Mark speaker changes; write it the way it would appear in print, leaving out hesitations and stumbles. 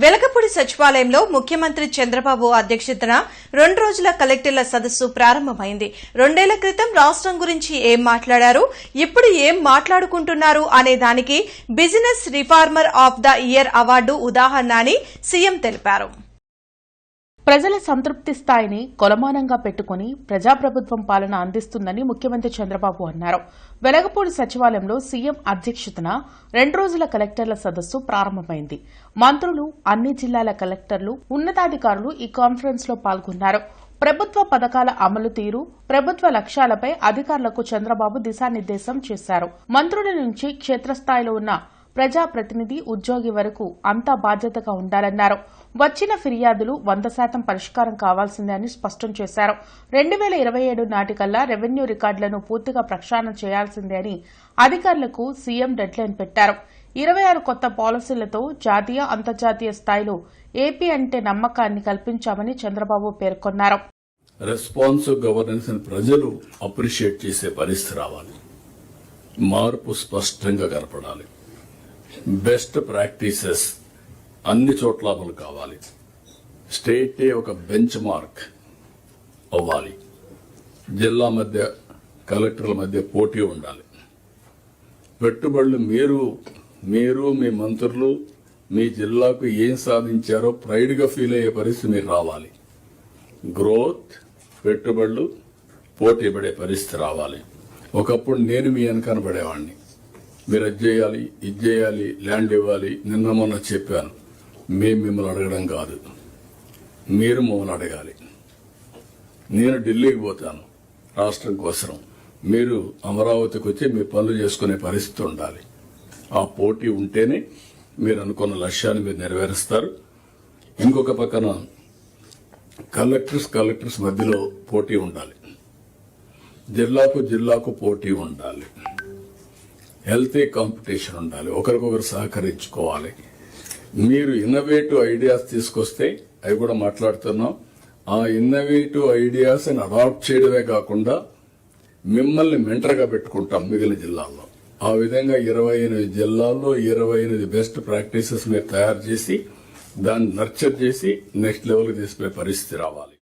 Speaker 1: వెలగపూడి సచివాలయంలో ముఖ్యమంత్రి చంద్రబాబు అధ్యక్షతన 2 రోజుల కలెక్టర్ల సదస్సు ప్రారంభమైంది. 2 ఏళ్ల క్రితం రాష్ట్రం గురించి ఏం మాట్లాడారు, ఇప్పుడు ఏం మాట్లాడుకుంటున్నారు అనే దానికి business reformer of the year award ఉదాహరణ అని సీఎం తెలిపారు.
Speaker 2: ప్రజల సంతృప్తి స్థాయిని కొలమానంగా పెట్టుకుని ప్రజాప్రభుత్వం పాలన అందిస్తుందని ముఖ్యమంత్రి చంద్రబాబు అన్నారు. వెలగపూడి సచివాలయంలో సీఎం అధ్యక్షతన 2 రోజుల కలెక్టర్ల సదస్సు ప్రారంభమైంది. మంత్రులు, అన్ని జిల్లాల కలెక్టర్లు, ఉన్నతాధికారులు ఈ కాన్ఫరెన్స్ లో పాల్గొన్నారు. ప్రభుత్వ పథకాల అమలు తీరు, ప్రభుత్వ లక్ష్యాలపై అధికారులకు చంద్రబాబు దిశానిర్దేశం చేశారు. మంత్రుల నుంచి క్షేత్రస్థాయిలో ఉన్న ప్రజాప్రతినిధి, ఉద్యోగి వరకు అంతా బాధ్యతగా ఉండాలన్నారు. వచ్చిన ఫిర్యాదులు 100% పరిష్కారం కావాల్సిందే అని స్పష్టం చేశారు. 2027 నాటికల్లా రెవెన్యూ రికార్డులను పూర్తిగా ప్రక్షాళన చేయాల్సిందే అని అధికారులకు సీఎం డెడ్లైన్ పెట్టారు. 26 కొత్త పాలసీలతో జాతీయ, అంతర్జాతీయ స్థాయిలో ఏపీ అంటే నమ్మకాన్ని కల్పించామని చంద్రబాబు పేర్కొన్నారు.
Speaker 3: రెస్పాన్సివ్ గవర్నెన్స్ ప్రజలు అప్రిషియేట్ చేసే పరిస్థితి రావాలి. మార్పు స్పష్టంగా కనపడాలి. బెస్ట్ ప్రాక్టీసెస్ అన్ని చోట్ల అమలు కావాలి. స్టేటే ఒక బెంచ్ మార్క్ అవ్వాలి. జిల్లా మధ్య, కలెక్టర్ల మధ్య పోటీ ఉండాలి. పెట్టుబడులు మీరు మీ మంత్రులు మీ జిల్లాకు ఏం సాధించారో ప్రైడ్గా ఫీల్ అయ్యే పరిస్థితి మీరు రావాలి. గ్రోత్, పెట్టుబడులు పోటీ పడే పరిస్థితి రావాలి. ఒకప్పుడు నేను మీ వెనకాల పడేవాడిని. మీరు అది చేయాలి, ఇది చేయాలి, ల్యాండ్ ఇవ్వాలి, నిన్న మొన్న చెప్పాను. మేము మిమ్మల్ని అడగడం కాదు, మీరు మమ్మల్ని అడగాలి. నేను ఢిల్లీకి పోతాను రాష్ట్రం కోసం, మీరు అమరావతికి వచ్చి మీ పనులు చేసుకునే పరిస్థితి ఉండాలి. ఆ పోటీ ఉంటేనే మీరు అనుకున్న లక్ష్యాన్ని మీరు నెరవేరుస్తారు. ఇంకొక పక్కన కలెక్టర్స్ మధ్యలో పోటీ ఉండాలి. జిల్లాకు పోటీ ఉండాలి. హెల్తీ కాంపిటీషన్ ఉండాలి. ఒకరికొకరు సహకరించుకోవాలి. మీరు ఇన్నోవేటివ్ ఐడియాస్ తీసుకొస్తే అవి కూడా మాట్లాడుతున్నాం. ఆ ఇన్నోవేటివ్ ఐడియాస్ అడాప్ట్ చేయడమే కాకుండా మిమ్మల్ని మెంటర్గా పెట్టుకుంటాం మిగిలిన జిల్లాల్లో. ఆ విధంగా 28 జిల్లాల్లో 28 బెస్ట్ ప్రాక్టీసెస్ మీరు తయారు చేసి దాన్ని నర్చర్ చేసి నెక్స్ట్ లెవెల్కి తీసుకునే పరిస్థితి రావాలి.